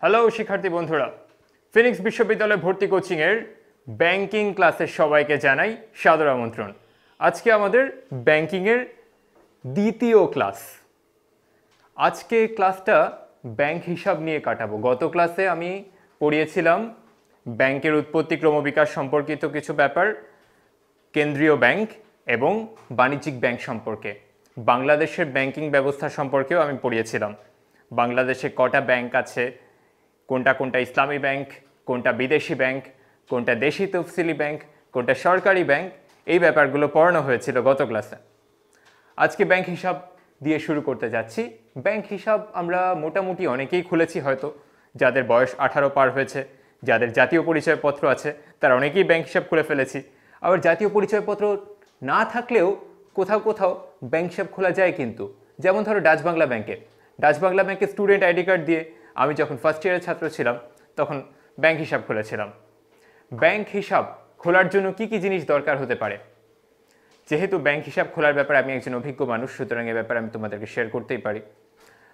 Hello শিক্ষার্থী বন্ধুরা, Phoenix বিশ্ববিদ্যালয় ভর্তি কোচিংয়ের ব্যাংকিং ক্লাসে সবাইকে জানাই সাদর আমন্ত্রণ। আজকে আমাদের ব্যাংকিংয়ের দ্বিতীয় ক্লাস। আজকে ক্লাসটা ব্যাংক হিসাব নিয়ে কাটাবো। গত ক্লাসে আমি পড়িয়েছিলাম ব্যাংকের উৎপত্তি ক্রমবিকাশ সম্পর্কিত কিছু ব্যাপার, কেন্দ্রীয় ব্যাংক এবং বাণিজ্যিক ব্যাংক সম্পর্কে। বাংলাদেশের ব্যাংকিং ব্যবস্থা সম্পর্কেও আমি পড়িয়েছিলাম। বাংলাদেশে কটা ব্যাংক আছে, কোনটা কোনটা ইসলামী ব্যাংক, কোনটা বিদেশি ব্যাংক, কোনটা দেশি তফসিলি ব্যাংক, কোনটা সরকারি ব্যাংক, এই ব্যাপারগুলো পড়ানো হয়েছিল গত ক্লাসে। আজকে ব্যাংক হিসাব দিয়ে শুরু করতে যাচ্ছি। ব্যাংক হিসাব আমরা মোটামুটি অনেকেই খুলেছি, হয়তো যাদের বয়স 18 পার হয়েছে, যাদের জাতীয় পরিচয়পত্র আছে তারা অনেকেই ব্যাংক হিসাব খুলে ফেলেছি। আবার জাতীয় পরিচয়পত্র না থাকলেও কোথাও কোথাও ব্যাংক হিসাব খোলা যায় কিন্তু। যেমন ধরো ডাচ বাংলা ব্যাংকে স্টুডেন্ট আইডি কার্ড দিয়ে আমি যখন ফার্স্ট ইয়ারের ছাত্র ছিলাম তখন ব্যাংক হিসাব খুলেছিলাম। ব্যাংক হিসাব খোলার জন্য কি কি জিনিস দরকার হতে পারে? যেহেতু ব্যাংক হিসাব খোলার ব্যাপারে আমি একজন অভিজ্ঞ মানুষ, সুতরাং এ ব্যাপারে আমি তোমাদেরকে শেয়ার করতেই পারি।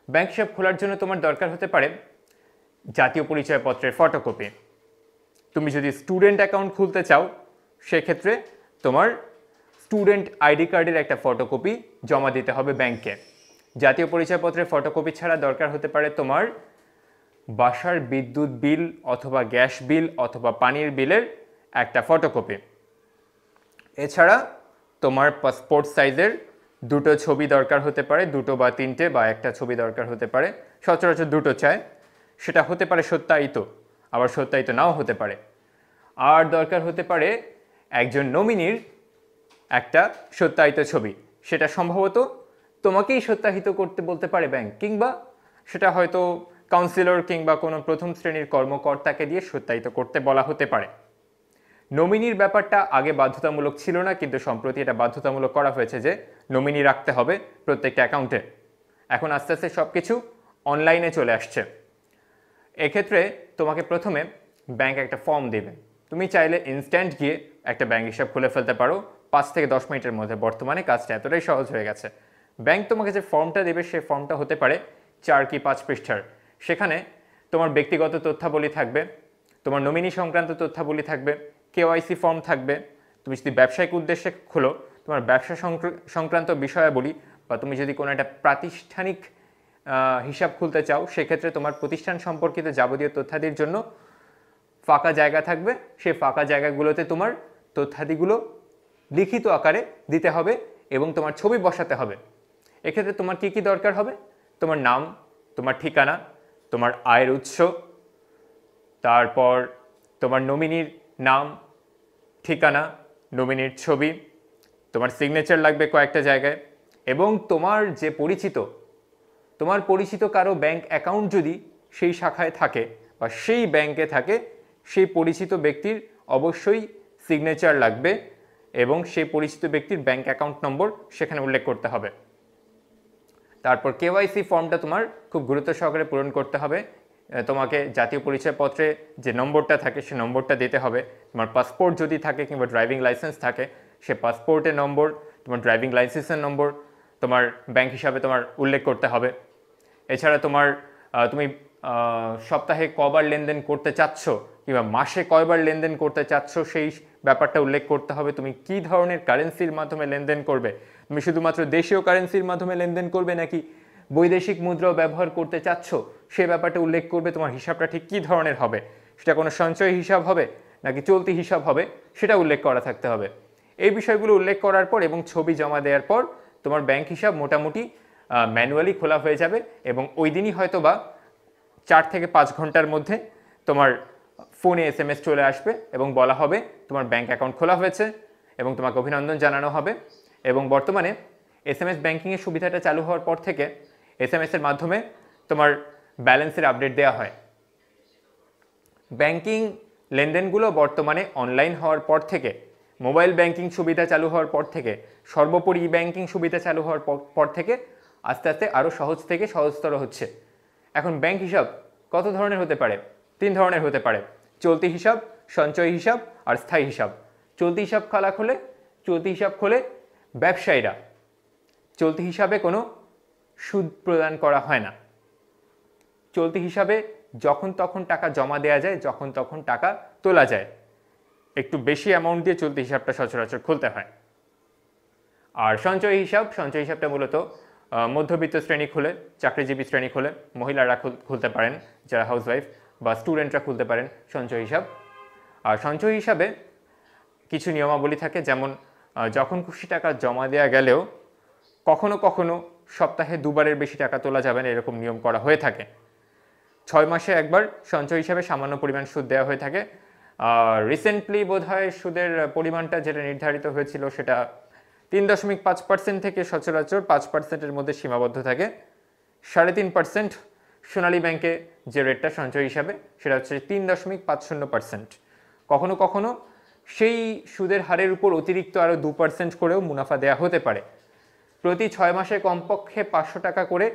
ব্যাংক হিসাব খোলার জন্য তোমার দরকার হতে পারে জাতীয় পরিচয়পত্রের ফটোকপি। তুমি যদি স্টুডেন্ট অ্যাকাউন্ট খুলতে চাও সেক্ষেত্রে তোমার স্টুডেন্ট আইডি কার্ডের একটা ফটোকপি জমা দিতে হবে ব্যাংকে। জাতীয় পরিচয়পত্রের ফটোকপি ছাড়া দরকার হতে পারে তোমার বাসার বিদ্যুৎ বিল অথবা গ্যাস বিল অথবা পানির বিলের একটা ফটোকপি। এছাড়া তোমার পাসপোর্ট সাইজের দুটো ছবি দরকার হতে পারে, দুটো বা তিনটে বা একটা ছবি দরকার হতে পারে। সচরাচর দুটো চায়, সেটা হতে পারে সত্যায়িত, আবার সত্যায়িত নাও হতে পারে। আর দরকার হতে পারে একজন নমিনির একটা সত্যায়িত ছবি। সেটা সম্ভবত তোমাকেই সত্যায়িত করতে বলতে পারে ব্যাংক, কিংবা সেটা হয়তো কাউন্সিলর কিংবা কোনো প্রথম শ্রেণীর কর্মকর্তাকে দিয়ে সত্যায়িত করতে বলা হতে পারে। নমিনির ব্যাপারটা আগে বাধ্যতামূলক ছিল না, কিন্তু সম্প্রতি এটা বাধ্যতামূলক করা হয়েছে যে নমিনি রাখতে হবে প্রত্যেকটা অ্যাকাউন্টে। এখন আস্তে আস্তে সব কিছু অনলাইনে চলে আসছে। এক্ষেত্রে তোমাকে প্রথমে ব্যাংক একটা ফর্ম দেবে। তুমি চাইলে ইনস্ট্যান্ট গিয়ে একটা ব্যাংক হিসাব খুলে ফেলতে পারো 5 থেকে 10 মিনিটের মধ্যে। বর্তমানে কাজটা এতটাই সহজ হয়ে গেছে। ব্যাংক তোমাকে যে ফর্মটা দেবে সেই ফর্মটা হতে পারে 4 কি 5 পৃষ্ঠার। সেখানে তোমার ব্যক্তিগত তথ্যাবলী থাকবে, তোমার নমিনি সংক্রান্ত তথ্যাবলী থাকবে, কেওয়াইসি ফর্ম থাকবে। তুমি যদি ব্যবসায়িক উদ্দেশ্যে খোলো তোমার ব্যবসা সংক্রান্ত বিষয়াবলী, বা তুমি যদি কোনো একটা প্রাতিষ্ঠানিক হিসাব খুলতে চাও সেক্ষেত্রে তোমার প্রতিষ্ঠান সম্পর্কিত যাবতীয় তথ্যাদির জন্য ফাঁকা জায়গা থাকবে। সেই ফাঁকা জায়গাগুলোতে তোমার তথ্যাদিগুলো লিখিত আকারে দিতে হবে এবং তোমার ছবি বসাতে হবে। এক্ষেত্রে তোমার কি কি দরকার হবে? তোমার নাম, তোমার ঠিকানা, তোমার আয়ের উৎস, তারপর তোমার নমিনির নাম, ঠিকানা, নমিনির ছবি, তোমার সিগনেচার লাগবে কয়েকটা জায়গায়, এবং তোমার যে তোমার পরিচিত কারো ব্যাংক অ্যাকাউন্ট যদি সেই শাখায় থাকে বা সেই ব্যাংকে থাকে, সেই পরিচিত ব্যক্তির অবশ্যই সিগনেচার লাগবে এবং সেই পরিচিত ব্যক্তির ব্যাংক অ্যাকাউন্ট নম্বর সেখানে উল্লেখ করতে হবে। তারপর কেওয়াইসি ফর্মটা তোমার খুব গুরুত্ব সহকারে পূরণ করতে হবে। তোমাকে জাতীয় পরিচয়পত্রে যে নম্বরটা থাকে সে নম্বরটা দিতে হবে। তোমার পাসপোর্ট যদি থাকে কিংবা ড্রাইভিং লাইসেন্স থাকে সে পাসপোর্টের নম্বর, তোমার ড্রাইভিং লাইসেন্সের নম্বর তোমার ব্যাংক হিসাবে তোমার উল্লেখ করতে হবে। এছাড়া তুমি সপ্তাহে কবার লেনদেন করতে চাচ্ছ কিংবা মাসে কয়বার লেনদেন করতে চাচ্ছ সেই ব্যাপারটা উল্লেখ করতে হবে। তুমি কি ধরনের কারেন্সির মাধ্যমে লেনদেন করবে, তুমি শুধুমাত্র দেশীয় কারেন্সির মাধ্যমে লেনদেন করবে নাকি বৈদেশিক মুদ্রাও ব্যবহার করতে চাচ্ছ সেই ব্যাপারটা উল্লেখ করবে। তোমার হিসাবটা ঠিক কী ধরনের হবে, সেটা কোনো সঞ্চয় হিসাব হবে নাকি চলতি হিসাব হবে সেটা উল্লেখ করা থাকতে হবে। এই বিষয়গুলো উল্লেখ করার পর এবং ছবি জমা দেওয়ার পর তোমার ব্যাংক হিসাব মোটামুটি ম্যানুয়ালি খোলা হয়ে যাবে এবং ওই দিনই হয়তো বা 4 থেকে 5 ঘন্টার মধ্যে তোমার ফোনে SMS চলে আসবে এবং বলা হবে তোমার ব্যাংক অ্যাকাউন্ট খোলা হয়েছে এবং তোমাকে অভিনন্দন জানানো হবে। এবং বর্তমানে SMS ব্যাংকিংয়ের সুবিধাটা চালু হওয়ার পর থেকে SMS-এর মাধ্যমে তোমার ব্যালেন্সের আপডেট দেওয়া হয়। ব্যাংকিং লেনদেনগুলো বর্তমানে অনলাইন হওয়ার পর থেকে, মোবাইল ব্যাংকিং সুবিধা চালু হওয়ার পর থেকে, সর্বোপরি ব্যাংকিং সুবিধা চালু হওয়ার পর থেকে আস্তে আস্তে আরও সহজ থেকে সহজতর হচ্ছে। এখন ব্যাংক হিসাব কত ধরনের হতে পারে? 3 ধরনের হতে পারে: চলতি হিসাব, সঞ্চয় হিসাব আর স্থায়ী হিসাব। চলতি হিসাব খোলে ব্যবসায়ীরা। চলতি হিসাবে কোনো সুদ প্রদান করা হয় না। চলতি হিসাবে যখন তখন টাকা জমা দেওয়া যায়, যখন তখন টাকা তোলা যায়। একটু বেশি অ্যামাউন্ট দিয়ে চলতি হিসাবটা সচরাচর খুলতে হয়। আর সঞ্চয় হিসাবটা মূলত মধ্যবিত্ত শ্রেণী খুলে, চাকরিজীবী শ্রেণী খুলে, মহিলারা খুলতে পারেন যারা হাউসওয়াইফ, বা স্টুডেন্টরা খুলতে পারেন সঞ্চয় হিসাব। আর সঞ্চয় হিসাবে কিছু নিয়মাবলী থাকে, যেমন যখন খুশি টাকা জমা দেওয়া গেলেও কখনো কখনো সপ্তাহে দুবারের বেশি টাকা তোলা যাবে না, এরকম নিয়ম করা হয়ে থাকে। 6 মাসে একবার সঞ্চয় হিসাবে সামান্য পরিমাণ সুদ দেওয়া হয়ে থাকে। রিসেন্টলি বোধহয় সুদের পরিমাণটা যেটা নির্ধারিত হয়েছিল সেটা 3.5% থেকে সচরাচর 5%-এর মধ্যে সীমাবদ্ধ থাকে। 3.5% সোনালী ব্যাংকে যে রেটটা সঞ্চয় হিসাবে সেটা হচ্ছে 3.50%। কখনো কখনো সেই সুদের হারের উপর অতিরিক্ত আরও 2% করেও মুনাফা দেওয়া হতে পারে। প্রতি 6 মাসে কমপক্ষে 500 টাকা করে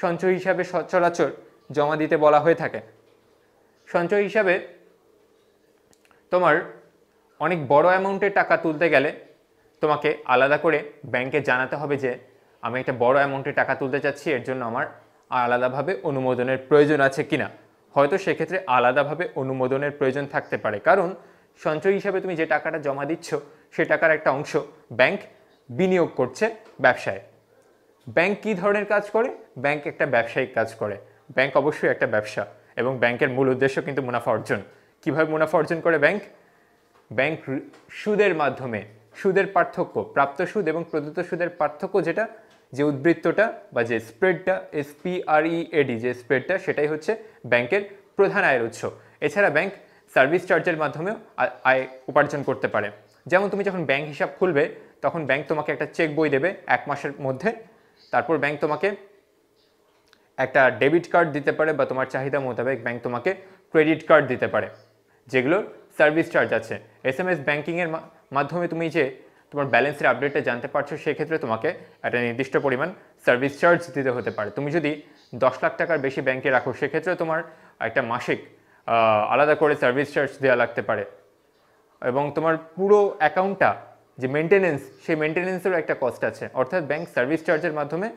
সঞ্চয় হিসাবে সচরাচর জমা দিতে বলা হয়ে থাকে। সঞ্চয় হিসাবে তোমার অনেক বড় অ্যামাউন্টের টাকা তুলতে গেলে তোমাকে আলাদা করে ব্যাংকে জানাতে হবে যে আমি একটা বড় অ্যামাউন্টের টাকা তুলতে চাচ্ছি, এর জন্য আমার আলাদাভাবে অনুমোদনের প্রয়োজন আছে কিনা। হয়তো সেক্ষেত্রে আলাদাভাবে অনুমোদনের প্রয়োজন থাকতে পারে, কারণ সঞ্চয় হিসাবে তুমি যে টাকাটা জমা দিচ্ছ সেই টাকার একটা অংশ ব্যাংক বিনিয়োগ করছে ব্যবসায়। ব্যাংক কী ধরনের কাজ করে? ব্যাংক একটা ব্যবসায়িক কাজ করে। ব্যাংক অবশ্যই একটা ব্যবসা, এবং ব্যাংকের মূল উদ্দেশ্য কিন্তু মুনাফা অর্জন। কীভাবে মুনাফা অর্জন করে ব্যাংক? ব্যাংক সুদের মাধ্যমে, সুদের পার্থক্য, প্রাপ্ত সুদ এবং প্রদত্ত সুদের পার্থক্য যেটা, যে উদ্বৃত্তটা বা যে স্প্রেডটা, SPREAD যে স্প্রেডটা, সেটাই হচ্ছে ব্যাংকের প্রধান আয়ের উৎস। এছাড়া ব্যাংক সার্ভিস চার্জের মাধ্যমেও আয় উপার্জন করতে পারে। যেমন তুমি যখন ব্যাংক হিসাব খুলবে তখন ব্যাংক তোমাকে একটা চেক বই দেবে 1 মাসের মধ্যে। তারপর ব্যাংক তোমাকে একটা ডেবিট কার্ড দিতে পারে, বা তোমার চাহিদা মোতাবেক ব্যাংক তোমাকে ক্রেডিট কার্ড দিতে পারে, যেগুলোর সার্ভিস চার্জ আছে। SMS ব্যাংকিংয়ের মাধ্যমে তুমি যে তোমার ব্যালেন্সের আপডেটটা জানতে পারছো, সেক্ষেত্রে তোমাকে একটা নির্দিষ্ট পরিমাণ সার্ভিস চার্জ দিতে হতে পারে। তুমি যদি 10 লাখ টাকার বেশি ব্যাংকে রাখো, সেক্ষেত্রে তোমার একটা মাসিক আলাদা করে সার্ভিস চার্জ দেওয়া লাগতে পারে। এবং তোমার পুরো অ্যাকাউন্টটা যে মেনটেনেন্স, সেই মেনটেনেন্সেরও একটা কস্ট আছে। অর্থাৎ ব্যাংক সার্ভিস চার্জের মাধ্যমে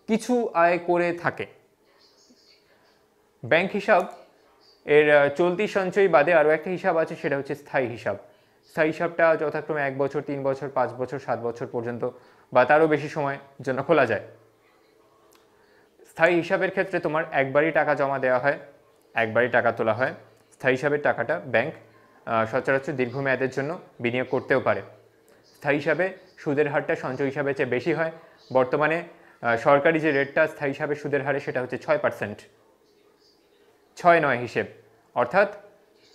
কিছু আয় করে থাকে। ব্যাংক হিসাব এর চলতি সঞ্চয় বাদে আরও একটা হিসাব আছে, সেটা হচ্ছে স্থায়ী হিসাব। স্থায়ী হিসাবটা যথাক্রমে 1 বছর, 3 বছর, 5 বছর, 7 বছর পর্যন্ত বা তারও বেশি সময়ের জন্য খোলা যায়। স্থায়ী হিসাবের ক্ষেত্রে তোমার একবারই টাকা জমা দেওয়া হয়, একবারই টাকা তোলা হয়। স্থায়ী হিসাবের টাকাটা ব্যাংক সচরাচর দীর্ঘমেয়াদের জন্য বিনিয়োগ করতেও পারে। স্থায়ী হিসাবে সুদের হারটা সঞ্চয় হিসাবের চেয়ে বেশি হয়। বর্তমানে সরকারি যে রেটটা স্থায়ী হিসাবে সুদের হারে, সেটা হচ্ছে 6%। 6-9 হিসেব, অর্থাৎ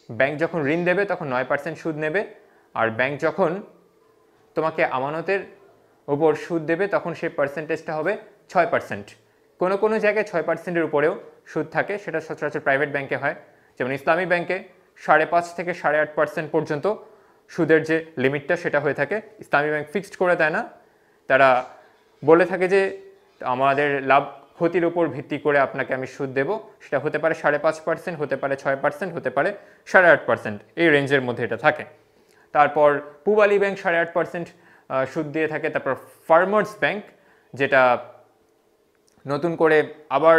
ব্যাংক যখন ঋণ দেবে তখন 9% সুদ নেবে, আর ব্যাংক যখন তোমাকে আমানতের উপর সুদ দেবে তখন সেই পার্সেন্টেজটা হবে 6%। কোনো কোনো জায়গায় 6%-এর উপরেও সুদ থাকে, সেটা সচরাচর প্রাইভেট ব্যাংকে হয়। যেমন ইসলামী ব্যাংকে 5.5 থেকে 8.5% পর্যন্ত সুদের যে লিমিটটা সেটা হয়ে থাকে। ইসলামী ব্যাংক ফিক্সড করে দেয় না, তারা বলে থাকে যে আমাদের লাভ ক্ষতির উপর ভিত্তি করে আপনাকে আমি সুদ দেব। সেটা হতে পারে 5.5%, হতে পারে 6%, হতে পারে 8.5%, এই রেঞ্জের মধ্যে এটা থাকে। তারপর পূবালী ব্যাংক 8.5% সুদ দিয়ে থাকে। তারপর ফার্মার্স ব্যাংক, যেটা নতুন করে আবার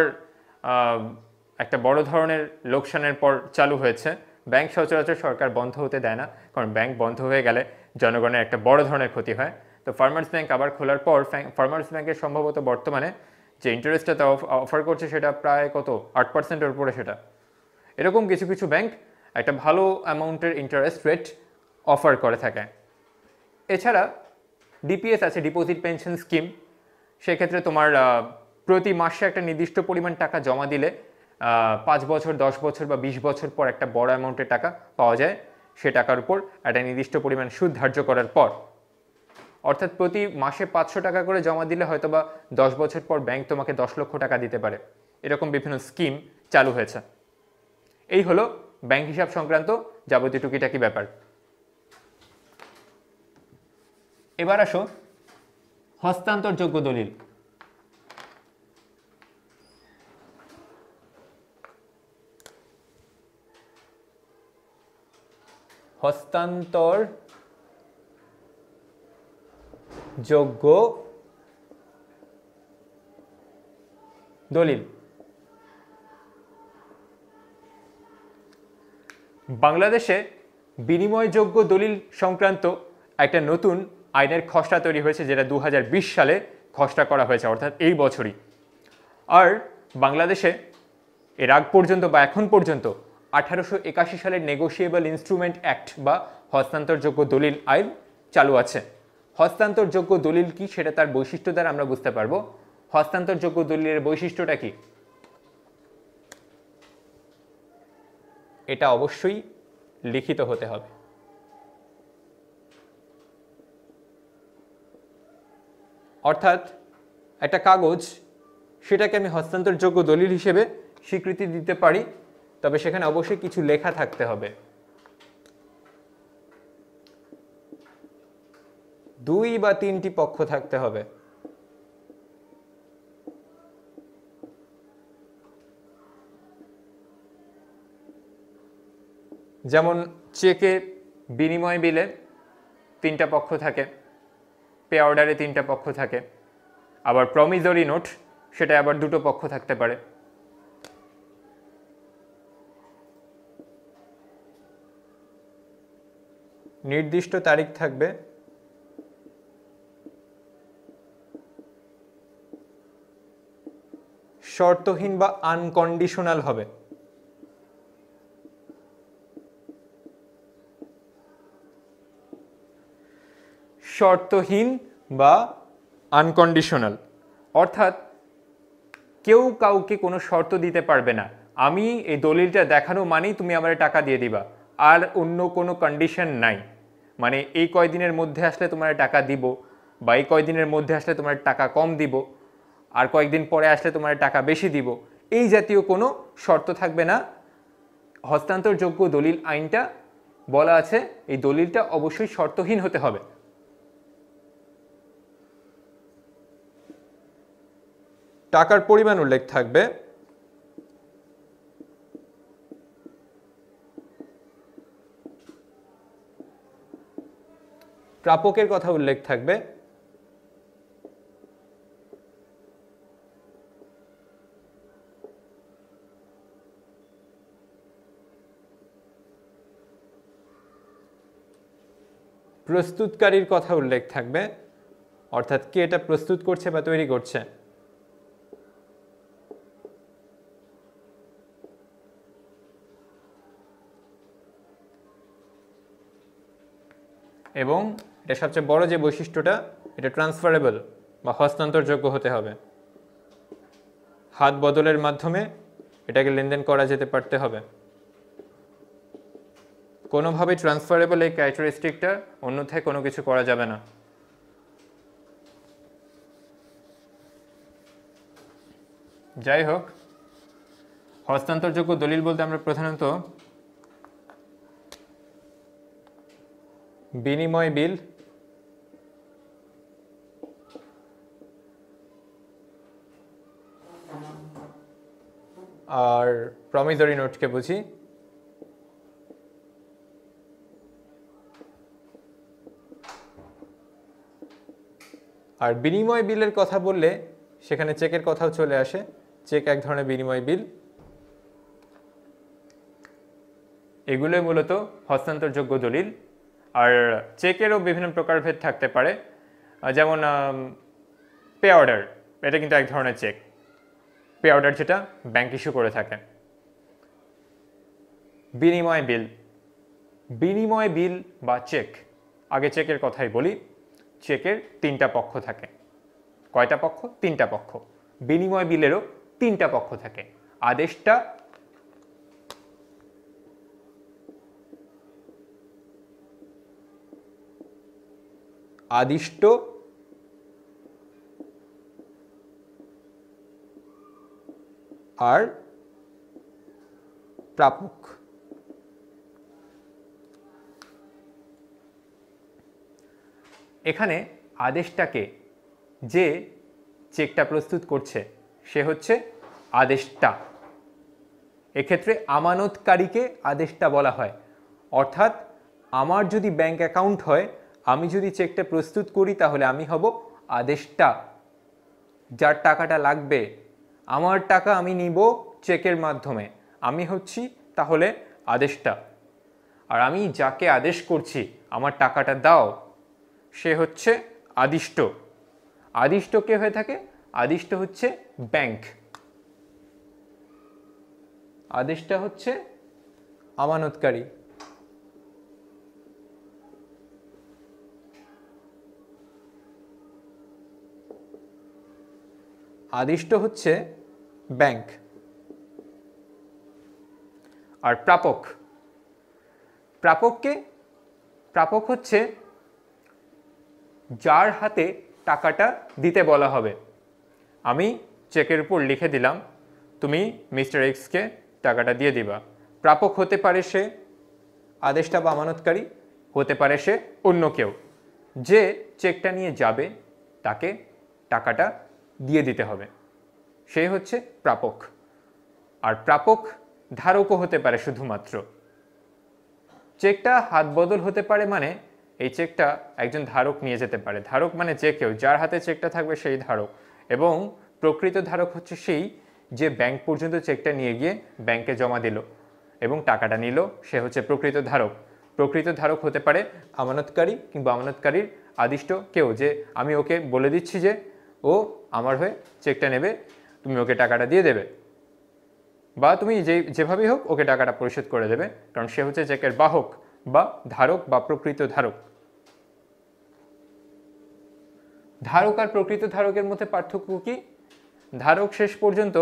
একটা বড় ধরনের লোকসানের পর চালু হয়েছে। ব্যাংক সচরাচর সরকার বন্ধ হতে দেয় না, কারণ ব্যাংক বন্ধ হয়ে গেলে জনগণের একটা বড় ধরনের ক্ষতি হয়। তো ফার্মার্স ব্যাংক আবার খোলার পর ফার্মার্স ব্যাংকের সম্ভবত বর্তমানে যে ইন্টারেস্টটা তা অফার করছে সেটা প্রায় কত 8%-এর উপরে। সেটা এরকম কিছু কিছু ব্যাংক একটা ভালো অ্যামাউন্টের ইন্টারেস্ট রেট অফার করে থাকে। এছাড়া ডিপিএস আছে, ডিপোজিট পেনশন স্কিম। সেক্ষেত্রে তোমার প্রতি মাসে একটা নির্দিষ্ট পরিমাণ টাকা জমা দিলে 5 বছর, 10 বছর বা 20 বছর পর একটা বড় অ্যামাউন্টের টাকা পাওয়া যায়, সে টাকার উপর একটা নির্দিষ্ট পরিমাণ সুদ ধার্য করার পর। অর্থাৎ প্রতি মাসে 500 টাকা করে জমা দিলে হয়তো বা 10 বছর পর ব্যাংক তোমাকে 10 লক্ষ টাকা দিতে পারে। এরকম বিভিন্ন স্কিম চালু হয়েছে। এই হলো ব্যাংক হিসাব সংক্রান্ত যাবতীয় টুকিটাকি ব্যাপার। এবার আসো হস্তান্তরযোগ্য দলিল। হস্তান্তরযোগ্য দলিল বাংলাদেশে বিনিময়যোগ্য দলিল সংক্রান্ত একটা নতুন আইনের খসড়া তৈরি হয়েছে, যেটা 2020 সালে খসড়া করা হয়েছে, অর্থাৎ এই বছরই। আর বাংলাদেশে এর আগ পর্যন্ত বা এখন পর্যন্ত 1881 সালের নেগোশিয়েবল ইনস্ট্রুমেন্ট অ্যাক্ট বা হস্তান্তরযোগ্য দলিল আইন চালু আছে। হস্তান্তরযোগ্য দলিল কি সেটা তার বৈশিষ্ট্য দ্বারা আমরা বুঝতে পারবো। হস্তান্তরযোগ্য দলিলের বৈশিষ্ট্যটা কি? এটা অবশ্যই লিখিত হতে হবে। অর্থাৎ একটা কাগজ, সেটাকে আমি হস্তান্তরযোগ্য দলিল হিসেবে স্বীকৃতি দিতে পারি, তবে সেখানে অবশ্যই কিছু লেখা থাকতে হবে। 2 বা 3টি পক্ষ থাকতে হবে। যেমন চেকে, বিনিময় বিলে 3টা পক্ষ থাকে, পে অর্ডারে 3টা পক্ষ থাকে, আবার প্রমিসরি নোট সেটা আবার 2টো পক্ষ থাকতে পারে। নির্দিষ্ট তারিখ থাকবে, শর্তহীন বা আনকন্ডিশনাল হবে। শর্তহীন বা আনকন্ডিশনাল অর্থাৎ কেউ কাউকে কোনো শর্ত দিতে পারবে না, আমি এই দলিলটা দেখানো মানেই তুমি আমার টাকা দিয়ে দিবা, আর অন্য কোনো কন্ডিশন নাই। মানে এই কয়দিনের মধ্যে আসলে তোমার টাকা দিব, বা এই কয়দিনের মধ্যে আসলে তোমার টাকা কম দিব, আর কয়েকদিন পরে আসলে তোমার টাকা বেশি দিব, এই জাতীয় কোনো শর্ত থাকবে না। হস্তান্তরযোগ্য দলিল আইনটা বলা আছে এই দলিলটা অবশ্যই শর্তহীন হতে হবে। টাকার পরিমাণ উল্লেখ থাকবে, প্রাপকের কথা উল্লেখ থাকবে, প্রস্তুতকারীর কথা উল্লেখ থাকবে, অর্থাৎ কে এটা প্রস্তুত করছে বা তৈরি করছে, এবং এটা সবচেয়ে বড় যে বৈশিষ্ট্যটা, এটা ট্রান্সফারেবল বা হস্তান্তরযোগ্য হতে হবে। হাত বদলের মাধ্যমে এটাকে লেনদেন করা যেতে পারতে হবে। কোনোভাবেই ট্রান্সফারেবল এই ক্যারেক্টারিস্টিকটা, অন্যথায় কোনো কিছু করা যাবে না। যাই হোক, হস্তান্তরযোগ্য দলিল বলতে আমরা প্রধানত বিনিময় বিল, আর প্রমিসরি নোটকে বুঝি। আর বিনিময় বিলের কথা বললে সেখানে চেকের কথাও চলে আসে। চেক এক ধরনের বিনিময় বিল। এগুলোই মূলত হস্তান্তরযোগ্য দলিল। আর চেকেরও বিভিন্ন প্রকারভেদ থাকতে পারে, যেমন পে অর্ডার, এটা কিন্তু এক ধরনের চেক। পে অর্ডার যেটা ব্যাংক ইস্যু করে থাকে। বিনিময় বিল, বিনিময় বিল বা চেক, আগে চেকের কথাই বলি। চেকের 3টা পক্ষ থাকে। কয়টা পক্ষ? 3টা পক্ষ। বিনিময় বিলেরও 3টা পক্ষ থাকে, আদেশটা, আদিষ্ট আর প্রাপক। এখানে আদেশটাকে, যে চেকটা প্রস্তুত করছে সে হচ্ছে আদেশটা। এক্ষেত্রে আমানতকারীকে আদেশটা বলা হয়। অর্থাৎ আমার যদি ব্যাংক অ্যাকাউন্ট হয়, আমি যদি চেকটা প্রস্তুত করি, তাহলে আমি হব আদেশটা, যার টাকাটা লাগবে। আমার টাকা আমি নিব চেকের মাধ্যমে, আমি হচ্ছি তাহলে আদেশটা। আর আমি যাকে আদেশ করছি আমার টাকাটা দাও সে হচ্ছে আদিষ্ট। আদিষ্ট কে হয়ে থাকে? আদিষ্ট হচ্ছে ব্যাংক। আদেশটা হচ্ছে আমানতকারী। আদিষ্ট হচ্ছে ব্যাংক। আর প্রাপক, প্রাপককে, প্রাপক হচ্ছে যার হাতে টাকাটা দিতে বলা হবে। আমি চেকের উপর লিখে দিলাম তুমি মিস্টার এক্সকে টাকাটা দিয়ে দিবা। প্রাপক হতে পারে সে আদেষ্টা বা আমানতকারী, হতে পারে সে অন্য কেউ। যে চেকটা নিয়ে যাবে তাকে টাকাটা দিয়ে দিতে হবে, সে হচ্ছে প্রাপক। আর প্রাপক ধারকও হতে পারে শুধুমাত্র। চেকটা হাত বদল হতে পারে মানে এই চেকটা একজন ধারক নিয়ে যেতে পারে। ধারক মানে যে কেউ, যার হাতে চেকটা থাকবে সেই ধারক। এবং প্রকৃত ধারক হচ্ছে সেই যে ব্যাংক পর্যন্ত চেকটা নিয়ে গিয়ে ব্যাংকে জমা দিল এবং টাকাটা নিল, সে হচ্ছে প্রকৃত ধারক। প্রকৃত ধারক হতে পারে আমানতকারী কিংবা আমানতকারীর আদিষ্ট কেউ, যে আমি ওকে বলে দিচ্ছি যে ও আমার হয়ে চেকটা নেবে, তুমি ওকে টাকাটা দিয়ে দেবে, বা তুমি যেভাবেই হোক ওকে টাকাটা পরিশোধ করে দেবে, কারণ সে হচ্ছে চেকের বাহক বা ধারক বা প্রকৃত ধারক। ধারক আর প্রকৃত ধারকের মধ্যে পার্থক্য কি? ধারক শেষ পর্যন্ত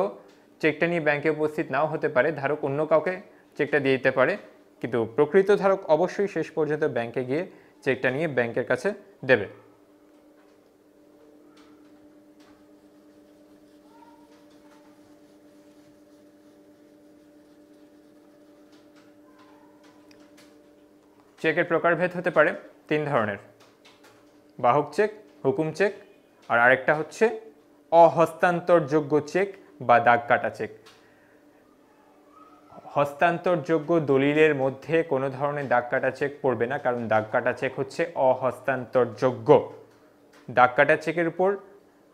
চেকটা নিয়ে ব্যাংকে উপস্থিত নাও হতে পারে, ধারক অন্য কাউকে চেকটা দিয়ে দিতে পারে, কিন্তু প্রকৃত ধারক অবশ্যই শেষ পর্যন্ত ব্যাংকে গিয়ে চেকটা নিয়ে ব্যাংকের কাছে দেবে। চেকের প্রকারভেদ হতে পারে 3 ধরনের: বাহক চেক, হুকুম চেক, আর আরেকটা হচ্ছে অহস্তান্তরযোগ্য চেক বা দাগ কাটা চেক। হস্তান্তরযোগ্য দলিলের মধ্যে কোনো ধরনের দাগ কাটা চেক পড়বে না, কারণ দাগ কাটা চেক হচ্ছে অহস্তান্তরযোগ্য। দাগ কাটা চেকের উপর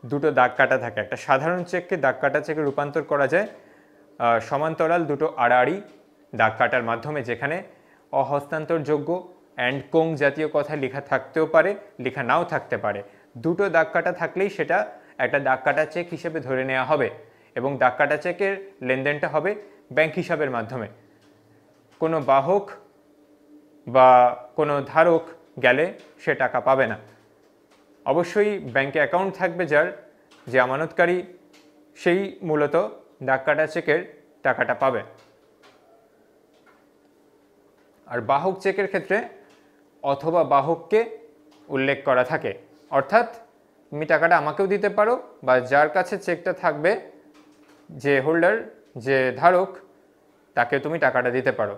দুটো দাগ কাটা থাকে। একটা সাধারণ চেককে দাগ কাটা চেকে রূপান্তর করা যায় সমান্তরাল দুটো আড়াআড়ি দাগ কাটার মাধ্যমে, যেখানে অহস্তান্তরযোগ্য অ্যান্ড কোং জাতীয় কথা লেখা থাকতেও পারে, লেখা নাও থাকতে পারে। দুটো দাগ কাটা থাকলেই সেটা একটা দাগ কাটা চেক হিসেবে ধরে নেওয়া হবে এবং দাগ কাটা চেকের লেনদেনটা হবে ব্যাংক হিসাবের মাধ্যমে। কোনো বাহক বা কোনো ধারক গেলে সে টাকা পাবে না। অবশ্যই ব্যাংকে অ্যাকাউন্ট থাকবে যার, যে আমানতকারী, সেই মূলত দাগ কাটা চেকের টাকাটা পাবে। আর বাহক চেকের ক্ষেত্রে অথবা বাহককে উল্লেখ করা থাকে, অর্থাৎ তুমি টাকাটা আমাকেও দিতে পারো বা যার কাছে চেকটা থাকবে, যে হোল্ডার, যে ধারক, তাকে তুমি টাকাটা দিতে পারো।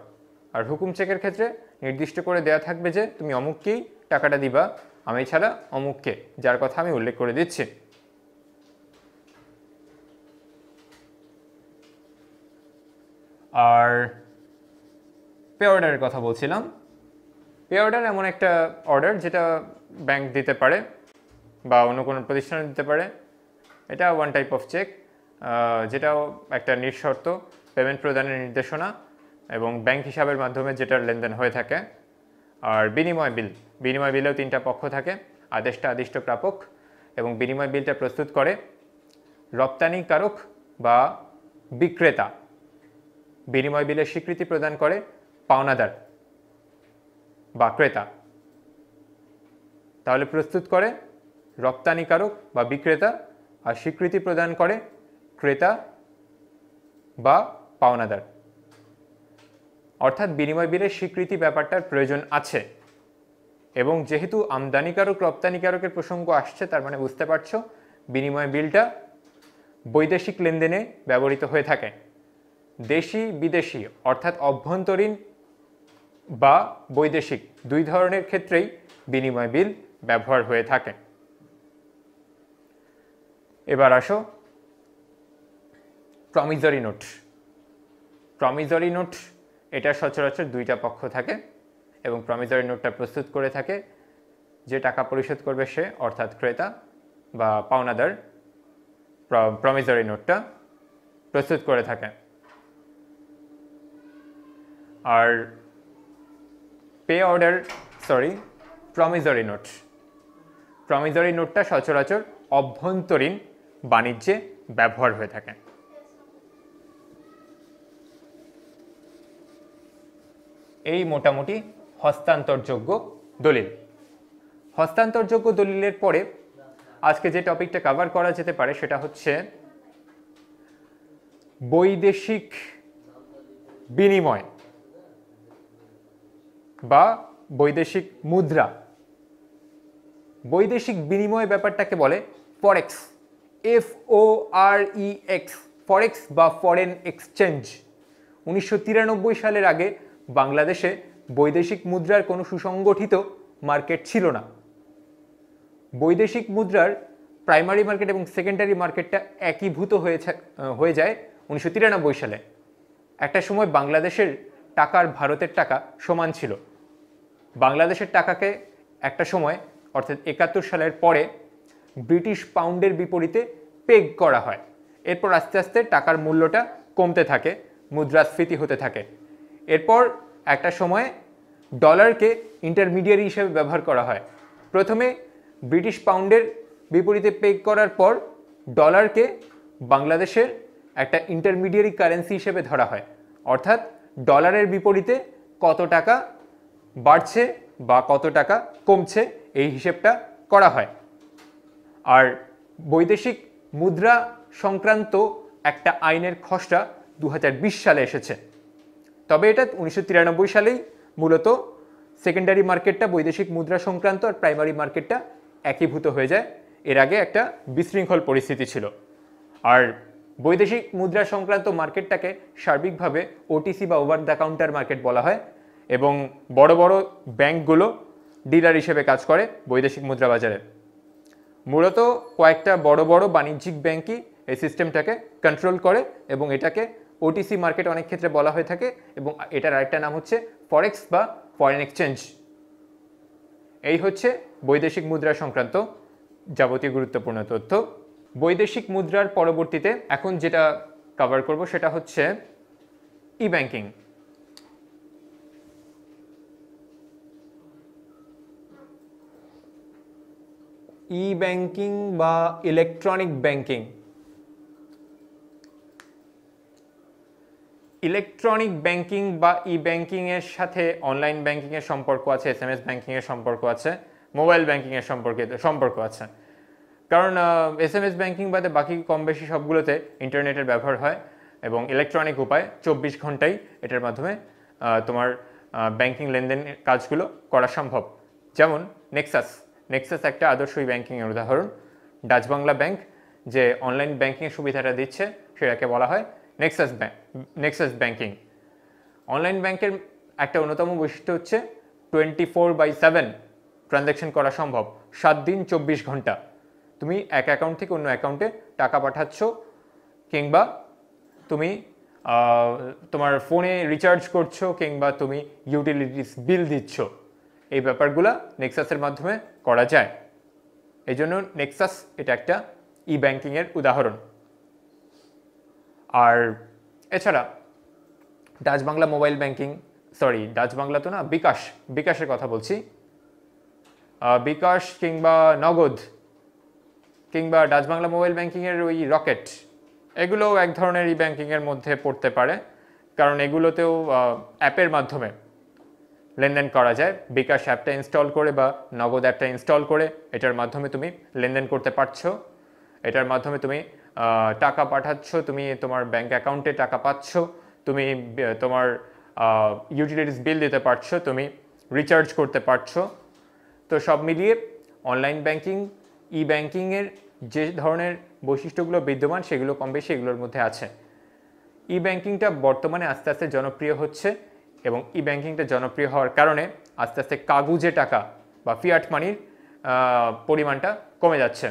আর হুকুম চেকের ক্ষেত্রে নির্দিষ্ট করে দেয়া থাকবে যে তুমি অমুককেই টাকাটা দিবা, আমি ছাড়া অমুককে, যার কথা আমি উল্লেখ করে দিচ্ছি। আর পে অর্ডারের কথা বলছিলাম। পে অর্ডার এমন একটা অর্ডার যেটা ব্যাংক দিতে পারে বা অন্য কোনো প্রতিষ্ঠান দিতে পারে। এটা ওয়ান টাইপ অফ চেক, যেটাও একটা নিঃশর্ত পেমেন্ট প্রদানের নির্দেশনা এবং ব্যাংক হিসাবের মাধ্যমে যেটার লেনদেন হয়ে থাকে। আর বিনিময় বিল, বিনিময় বিলেও 3টা পক্ষ থাকে: আদেষ্টা, আদিষ্ট, প্রাপক। এবং বিনিময় বিলটা প্রস্তুত করে রপ্তানিকারক বা বিক্রেতা। বিনিময় বিলের স্বীকৃতি প্রদান করে পাওনাদার বা ক্রেতা। তাহলে প্রস্তুত করে রপ্তানিকারক বা বিক্রেতা, আর স্বীকৃতি প্রদান করে ক্রেতা বা পাওনাদার। অর্থাৎ বিনিময় বিলের স্বীকৃতি ব্যাপারটার প্রয়োজন আছে। এবং যেহেতু আমদানিকারক রপ্তানিকারকের প্রসঙ্গ আসছে, তার মানে বুঝতে পারছো বিনিময় বিলটা বৈদেশিক লেনদেনে ব্যবহৃত হয়ে থাকে। দেশি বিদেশি অর্থাৎ অভ্যন্তরীণ বা বৈদেশিক 2 ধরনের ক্ষেত্রেই বিনিময় বিল ব্যবহার হয়ে থাকে। এবার আসো প্রমিজরি নোট। প্রমিজরি নোট, এটা সচরাচর 2টা পক্ষ থাকে এবং প্রমিজরি নোটটা প্রস্তুত করে থাকে যে টাকা পরিশোধ করবে সে, অর্থাৎ ক্রেতা বা পাওনাদার, প্রমিজরি নোটটা প্রস্তুত করে থাকে। আর pay order promissory note. Promissory নোটটা সচরাচর অভ্যন্তরীণ বাণিজ্যে ব্যবহার হয়ে থাকে। এই মোটামুটি হস্তান্তরযোগ্য দলিল। হস্তান্তরযোগ্য দলিলের পরে আজকে যে টপিকটা কভার করা যেতে পারে সেটা হচ্ছে বৈদেশিক বিনিময় বা বৈদেশিক মুদ্রা। বৈদেশিক বিনিময় ব্যাপারটাকে বলে ফরেক্স, FOREX, ফরেক্স বা ফরেন এক্সচেঞ্জ। 1993 সালের আগে বাংলাদেশে বৈদেশিক মুদ্রার কোনো সুসংগঠিত মার্কেট ছিল না। বৈদেশিক মুদ্রার প্রাইমারি মার্কেট এবং সেকেন্ডারি মার্কেটটা একীভূত হয়ে যায় 1993 সালে। একটা সময় বাংলাদেশের টাকার ভারতের টাকা সমান ছিল। বাংলাদেশের টাকাকে একটা সময় অর্থাৎ 71 সালের পরে ব্রিটিশ পাউন্ডের বিপরীতে পেগ করা হয়। এরপর আস্তে আস্তে টাকার মূল্যটা কমতে থাকে, মুদ্রাস্ফীতি হতে থাকে। এরপর একটা সময় ডলারকে ইন্টারমিডিয়ারি হিসেবে ব্যবহার করা হয়। প্রথমে ব্রিটিশ পাউন্ডের বিপরীতে পেগ করার পর ডলারকে বাংলাদেশের একটা ইন্টারমিডিয়ারি কারেন্সি হিসেবে ধরা হয়, অর্থাৎ ডলারের বিপরীতে কত টাকা বাড়ছে বা কত টাকা কমছে এই হিসেবটা করা হয়। আর বৈদেশিক মুদ্রা সংক্রান্ত একটা আইনের খসড়া 2020 সালে এসেছে। তবে এটা 1993 সালেই মূলত সেকেন্ডারি মার্কেটটা বৈদেশিক মুদ্রা সংক্রান্ত আর প্রাইমারি মার্কেটটা একীভূত হয়ে যায়। এর আগে একটা বিশৃঙ্খল পরিস্থিতি ছিল। আর বৈদেশিক মুদ্রা সংক্রান্ত মার্কেটটাকে সার্বিকভাবে ওটিসি বা ওভার দ্য কাউন্টার মার্কেট বলা হয় এবং বড় বড় ব্যাংকগুলো ডিলার হিসেবে কাজ করে বৈদেশিক মুদ্রা বাজারে। মূলত কয়েকটা বড় বড় বাণিজ্যিক ব্যাংকই এই সিস্টেমটাকে কন্ট্রোল করে এবং এটাকে ওটিসি মার্কেট অনেক ক্ষেত্রে বলা হয়ে থাকে এবং এটার আরেকটা নাম হচ্ছে ফরেক্স বা ফরেন এক্সচেঞ্জ। এই হচ্ছে বৈদেশিক মুদ্রা সংক্রান্ত যাবতীয় গুরুত্বপূর্ণ তথ্য। বৈদেশিক মুদ্রার পরবর্তীতে এখন যেটা কভার করব সেটা হচ্ছে ই ব্যাংকিং। ই ব্যাংকিং বা ইলেকট্রনিক ব্যাংকিং। ইলেকট্রনিক ব্যাংকিং বা ই ব্যাংকিং এর সাথে অনলাইন ব্যাংকিং এর সম্পর্ক আছে, SMS ব্যাংকিং এর সম্পর্ক আছে, মোবাইল ব্যাংকিং এর সম্পর্ক আছে। কারণ SMS ব্যাংকিং বাদে বাকি কম বেশি সবগুলোতে ইন্টারনেটের ব্যবহার হয় এবং ইলেকট্রনিক উপায় 24 ঘন্টাই এটার মাধ্যমে তোমার ব্যাংকিং লেনদেন কাজগুলো করা সম্ভব। যেমন নেক্সাস একটা আদর্শ ই ব্যাংকিংয়ের উদাহরণ। ডাচ বাংলা ব্যাংক যে অনলাইন ব্যাংকিংয়ের সুবিধাটা দিচ্ছে সেটাকে বলা হয় নেক্সাস ব্যাংকিং। অনলাইন ব্যাংকের একটা অন্যতম বৈশিষ্ট্য হচ্ছে 24/7 ট্রানজ্যাকশন করা সম্ভব, 7 দিন 24 ঘন্টা। তুমি এক অ্যাকাউন্ট থেকে অন্য অ্যাকাউন্টে টাকা পাঠাচ্ছ কিংবা তুমি তোমার ফোনে রিচার্জ করছো কিংবা তুমি ইউটিলিটিস বিল দিচ্ছ, এই ব্যাপারগুলো নেক্সাসের মাধ্যমে করা যায়। এই জন্য নেক্সাস এটা একটা ই ব্যাংকিংয়ের উদাহরণ। আর এছাড়া Dutch Bangla mobile banking, Dutch Bangla তো না, বিকাশের কথা বলছি। বিকাশ কিংবা নগদ কিংবা ডাচ বাংলা মোবাইল ব্যাংকিংয়ের ওই রকেট, এগুলোও এক ধরনের ই ব্যাংকিংয়ের মধ্যে পড়তে পারে, কারণ এগুলোতেও অ্যাপের মাধ্যমে লেনদেন করা যায়। বিকাশ অ্যাপটা ইনস্টল করে বা নগদ অ্যাপটা ইনস্টল করে এটার মাধ্যমে তুমি লেনদেন করতে পারছো। এটার মাধ্যমে তুমি টাকা পাঠাচ্ছ, তুমি তোমার ব্যাংক অ্যাকাউন্টে টাকা পাচ্ছ, তুমি তোমার ইউটিলিটিস বিল দিতে পারছো, তুমি রিচার্জ করতে পারছো। তো সব মিলিয়ে অনলাইন ব্যাংকিং, ই ব্যাংকিংয়ের যে ধরনের বৈশিষ্ট্যগুলো বিদ্যমান সেগুলো কম বেশি এগুলোর মধ্যে আছে। ই ব্যাংকিংটা বর্তমানে আস্তে আস্তে জনপ্রিয় হচ্ছে এবং ই ব্যাংকিংটা জনপ্রিয় হওয়ার কারণে আস্তে আস্তে কাগুজে টাকা বা ফিয়াট মানির পরিমাণটা কমে যাচ্ছে।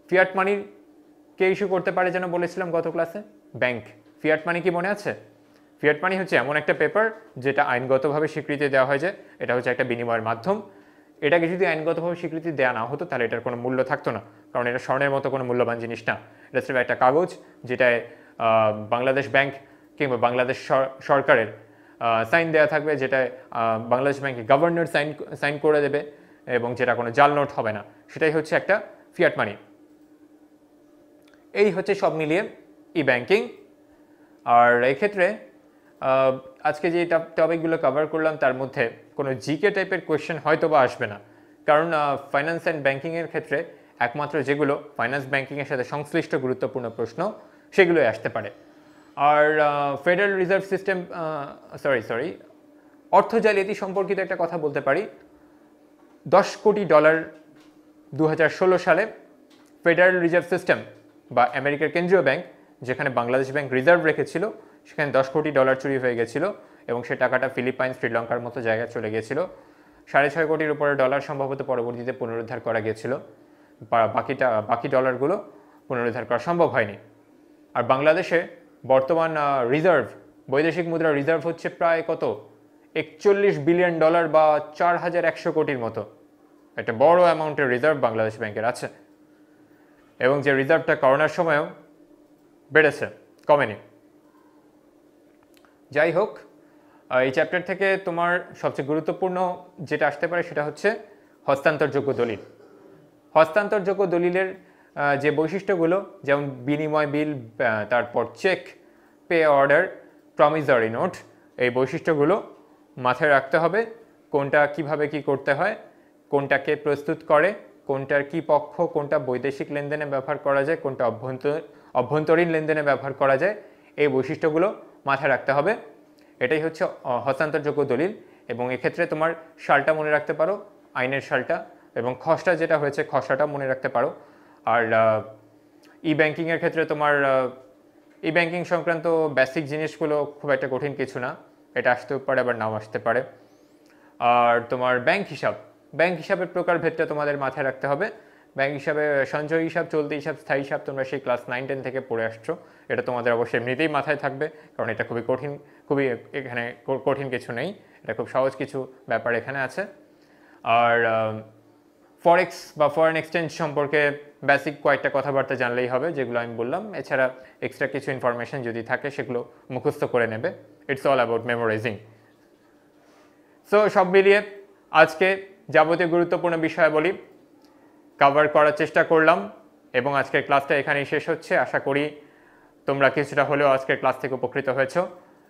ফিয়াট মানির কে ইস্যু করতে পারে যেন বলেছিলাম গত ক্লাসে? ব্যাংক। ফিয়াট মানি কি মনে আছে? ফিয়াট মানি হচ্ছে এমন একটা পেপার যেটা আইনগতভাবে স্বীকৃতি দেওয়া হয় যে এটা হচ্ছে একটা বিনিময়ের মাধ্যম। এটাকে যদি আইনগতভাবে স্বীকৃতি দেওয়া না হতো তাহলে এটার কোনো মূল্য থাকতো না, কারণ এটা স্বর্ণের মতো কোনো মূল্যবান জিনিস না। এটা সির্ফ একটা কাগজ যেটায় বাংলাদেশ ব্যাংক কিংবা বাংলাদেশ সরকারের সাইন দেওয়া থাকবে, যেটা বাংলাদেশ ব্যাংকে গভর্নর সাইন করে দেবে এবং যেটা কোনো জাল নোট হবে না, সেটাই হচ্ছে একটা ফিয়াট মানি। এই হচ্ছে সব মিলিয়ে ই ব্যাংকিং। আর এক্ষেত্রে আজকে যে টপিকগুলো কভার করলাম তার মধ্যে কোনো জিকে টাইপের কোয়েশ্চেন হয়তো বা আসবে না, কারণ ফাইন্যান্স অ্যান্ড ব্যাংকিংয়ের ক্ষেত্রে একমাত্র যেগুলো ফাইন্যান্স ব্যাংকিংয়ের সাথে সংশ্লিষ্ট গুরুত্বপূর্ণ প্রশ্ন সেগুলোই আসতে পারে। আর ফেডারেল রিজার্ভ সিস্টেম অর্থ জালিয়াতি সম্পর্কিত একটা কথা বলতে পারি। $10 কোটি 2016 সালে ফেডারেল রিজার্ভ সিস্টেম বা আমেরিকার কেন্দ্রীয় ব্যাংক, যেখানে বাংলাদেশ ব্যাংক রিজার্ভ রেখেছিল, সেখানে $10 কোটি চুরি হয়ে গেছিল এবং সে টাকাটা ফিলিপাইন, শ্রীলঙ্কার মতো জায়গায় চলে গিয়েছিল। 6.5 কোটির উপরে ডলার সম্ভবত পরবর্তীতে পুনরুদ্ধার করা গিয়েছিল, বাকি ডলারগুলো পুনরুদ্ধার করা সম্ভব হয়নি। আর বাংলাদেশে বর্তমান রিজার্ভ, বৈদেশিক মুদ্রা রিজার্ভ হচ্ছে প্রায় কত, $41 বিলিয়ন বা 4100 কোটির মতো। একটা বড় অ্যামাউন্টের রিজার্ভ বাংলাদেশ ব্যাংকের আছে, এবং যে রিজার্ভটা করোনার সময়ও বেড়েছে, কমেনি। যাই হোক, এই চ্যাপ্টার থেকে তোমার সবচেয়ে গুরুত্বপূর্ণ যেটা আসতে পারে সেটা হচ্ছে হস্তান্তরযোগ্য দলিল। হস্তান্তরযোগ্য দলিলের যে বৈশিষ্ট্যগুলো, যেমন বিনিময় বিল, তারপর check, pay order, promissory note, এই বৈশিষ্ট্যগুলো মাথায় রাখতে হবে। কোনটা কিভাবে কি করতে হয়, কোনটাকে প্রস্তুত করে, কোনটার কি পক্ষ, কোনটা বৈদেশিক লেনদেনে ব্যবহার করা যায়, কোনটা অভ্যন্তরীণ লেনদেনে ব্যবহার করা যায়, এই বৈশিষ্ট্যগুলো মাথায় রাখতে হবে। এটাই হচ্ছে হস্তান্তরযোগ্য দলিল। এবং এক্ষেত্রে তোমার সালটা মনে রাখতে পারো, আইনের সালটা, এবং খসড়া যেটা হয়েছে খসড়াটা মনে রাখতে পারো। আর ই ব্যাংকিংয়ের ক্ষেত্রে তোমার ই ব্যাংকিং সংক্রান্ত বেসিক জিনিসগুলো খুব একটা কঠিন কিছু না, এটা আসতেও পারে আবার নাও আসতে পারে। আর তোমার ব্যাংক হিসাবের প্রকারভেদটা তোমাদের মাথায় রাখতে হবে। ব্যাংক হিসাবে সঞ্চয় হিসাব, চলতি হিসাব, স্থায়ী হিসাব তোমরা সেই ক্লাস 9-10 থেকে পড়ে আসছো। এটা তোমাদের অবশ্যই এমনিতেই মাথায় থাকবে, কারণ এটা খুবই এখানে কঠিন কিছু নেই, এটা খুব সহজ কিছু ব্যাপার এখানে আছে। আর ফরেক্স বা ফরেন এক্সচেঞ্জ সম্পর্কে বেসিক কয়েকটা কথাবার্তা জানলেই হবে, যেগুলো আমি বললাম। এছাড়া এক্সট্রা কিছু ইনফরমেশন যদি থাকে সেগুলো মুখস্থ করে নেবে। It's all about memorising. So সব মিলিয়ে আজকে যাবতীয় গুরুত্বপূর্ণ বিষয়াবলী কভার করার চেষ্টা করলাম, এবং আজকের ক্লাসটা এখানেই শেষ হচ্ছে। আশা করি তোমরা কিছুটা হলেও আজকের ক্লাস থেকে উপকৃত হয়েছো।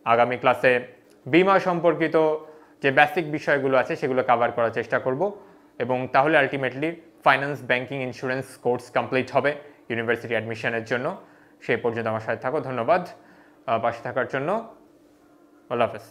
আগামী ক্লাসে বীমা সম্পর্কিত যে বেসিক বিষয়গুলো আছে সেগুলো কভার করার চেষ্টা করব, এবং তাহলে ultimately finance, banking, insurance course complete হবে ইউনিভার্সিটি অ্যাডমিশনের জন্য। সেই পর্যন্ত আমার সাথে থাকো। ধন্যবাদ পাশে থাকার জন্য। আল্লাহ হাফেজ।